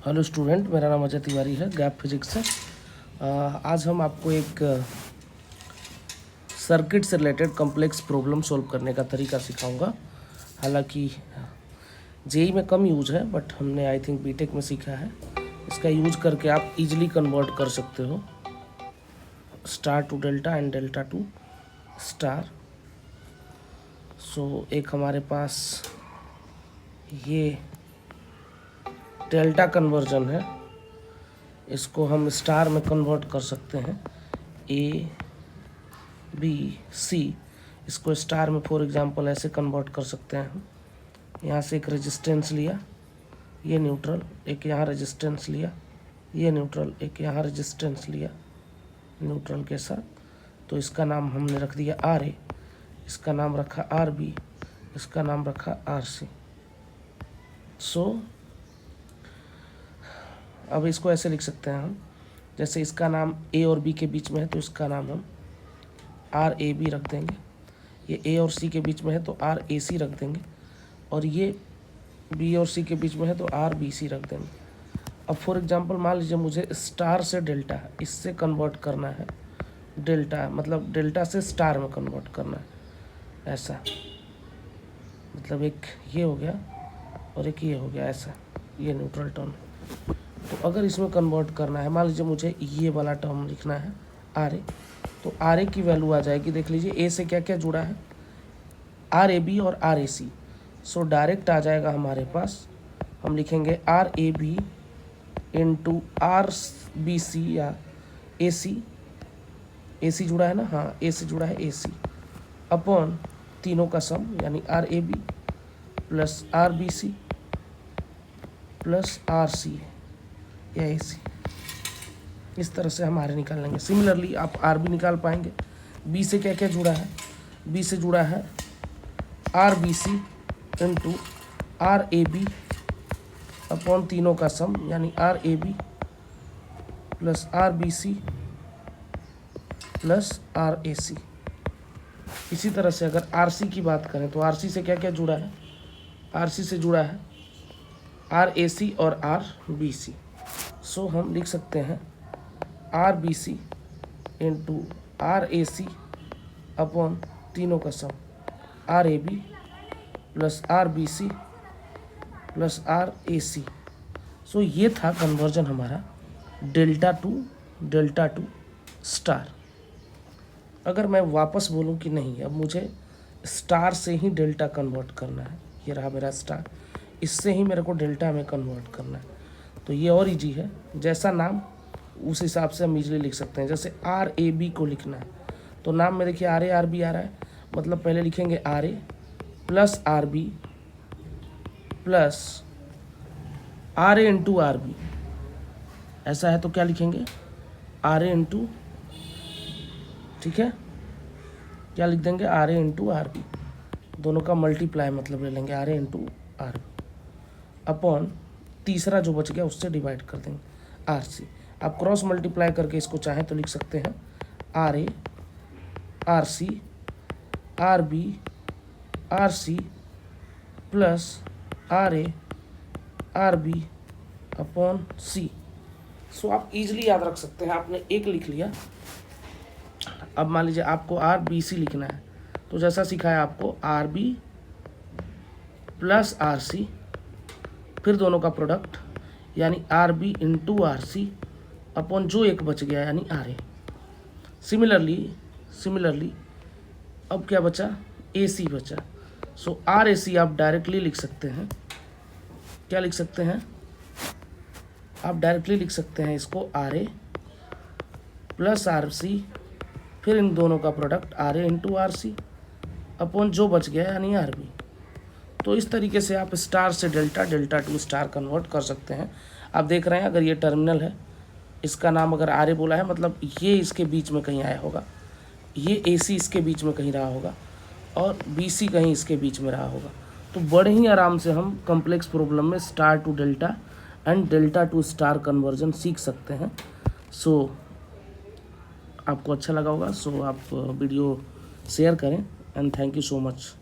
Hello student, मेरा नाम अजय तिवारी है, गैप फिजिक्स से। आज हम आपको एक सर्किट से रिलेटेड कॉम्प्लेक्स प्रॉब्लम सॉल्व करने का तरीका सिखाऊंगा। हालांकि जेई में कम यूज है, बट हमने आई थिंक बीटेक में सीखा है। इसका यूज करके आप इजीली कन्वर्ट कर सकते हो star to delta and delta to star. So एक हमारे पास ये डेल्टा कन्वर्जन है, इसको हम स्टार में कन्वर्ट कर सकते हैं। ए बी सी, इसको स्टार में फॉर एग्जांपल ऐसे कन्वर्ट कर सकते हैं हम। यहाँ से एक रेजिस्टेंस लिया, ये न्यूट्रल, एक यहाँ रेजिस्टेंस लिया, ये न्यूट्रल, एक यहाँ रेजिस्टेंस लिया न्यूट्रल के साथ। तो इसका नाम हमने रख दिया आर ए, इसका नाम रखा आर बी, इसका नाम रखा आर सी। सो अब इसको ऐसे लिख सकते हैं हम, जैसे इसका नाम ए और बी के बीच में है तो इसका नाम हम आर ए बी रख देंगे। ये ए और सी के बीच में है तो आर ए सी रख देंगे, और ये बी और सी के बीच में है तो आर बी सी रख देंगे। अब फॉर एग्जांपल मान लीजिए मुझे स्टार से डेल्टा, इससे कन्वर्ट करना है डेल्टा, मतलब डेल्टा से स्टार में कन्वर्ट करना है ऐसा। मतलब एक ये हो गया और एक ये हो गया ऐसा, ये न्यूट्रल टर्म। तो अगर इसमें कन्वर्ट करना है, मान लीजिए मुझे ये वाला टर्म लिखना है आर ए, तो आर ए की वैल्यू आ जाएगी, देख लीजिए ए से क्या क्या जुड़ा है, आर ए बी और R A C. So direct आ जाएगा हमारे पास, हम लिखेंगे R A B into R B C या ए सी, ए सी जुड़ा है ना, हाँ ए से जुड़ा है ए सी, अपॉन तीनों का सम यानी R A B plus R B C plus R C या ए सी। इस तरह से हम आर ए निकाल लेंगे। सिमिलरली आप आर बी निकाल पाएंगे। बी से क्या क्या जुड़ा है, बी से जुड़ा है R B C into R A B upon तीनों का सम यानी R A B plus R B C plus R A C. इसी तरह से अगर आर सी की बात करें तो आर सी से क्या क्या जुड़ा है, आर सी से जुड़ा है आर ए सी और आर बी सी। सो हम लिख सकते हैं R B C into R A C upon तीनों का sum R A B plus R B C plus R A C. So ये था कन्वर्जन हमारा डेल्टा टू स्टार। अगर मैं वापस बोलूं कि नहीं, अब मुझे स्टार से ही डेल्टा कन्वर्ट करना है, ये रहा मेरा स्टार, इससे ही मेरे को डेल्टा में कन्वर्ट करना है, तो ये और इजी है। जैसा नाम उस हिसाब से हम इजीली लिख सकते हैं। जैसे आर ए बी को लिखना है तो नाम में देखिए आर ए आर बी आ रहा है, मतलब पहले लिखेंगे R A plus R B plus R A into R B, ऐसा है तो क्या लिखेंगे आर ए इंटू, ठीक है, क्या लिख देंगे R A into R B, दोनों का मल्टीप्लाई मतलब ले लेंगे R A into R B upon तीसरा जो बच गया उससे डिवाइड कर देंगे आर सी। आप क्रॉस मल्टीप्लाई करके इसको चाहें तो लिख सकते हैं R A R C R B R C plus R A R B upon C. So आप इजीली याद रख सकते हैं। आपने एक लिख लिया, अब मान लीजिए आपको आर बी सी लिखना है तो जैसा सिखाया आपको R B plus R C, फिर दोनों का प्रोडक्ट यानी R B into R C upon जो एक बच गया यानी आर ए। सिमिलरली अब क्या बचा, ए सी बचा। सो आर ए सी आप डायरेक्टली लिख सकते हैं, क्या लिख सकते हैं, आप डायरेक्टली लिख सकते हैं इसको R A plus R C, फिर इन दोनों का product R A into R C upon जो बच गया यानी आर बी। तो इस तरीके से आप स्टार से delta, delta to star convert कर सकते हैं। आप देख रहे हैं अगर ये टर्मिनल है, इसका नाम अगर आर ए बोला है मतलब ये इसके बीच में कहीं आया होगा, ये ए सी इसके बीच में कहीं रहा होगा और बी सी कहीं इसके बीच में रहा होगा। तो बड़े ही आराम से हम कॉम्प्लेक्स प्रॉब्लम में star to delta and delta to star conversion सीख सकते हैं। सो आपको अच्छा लगा होगा, सो आप वीडियो शेयर करें and thank you so much.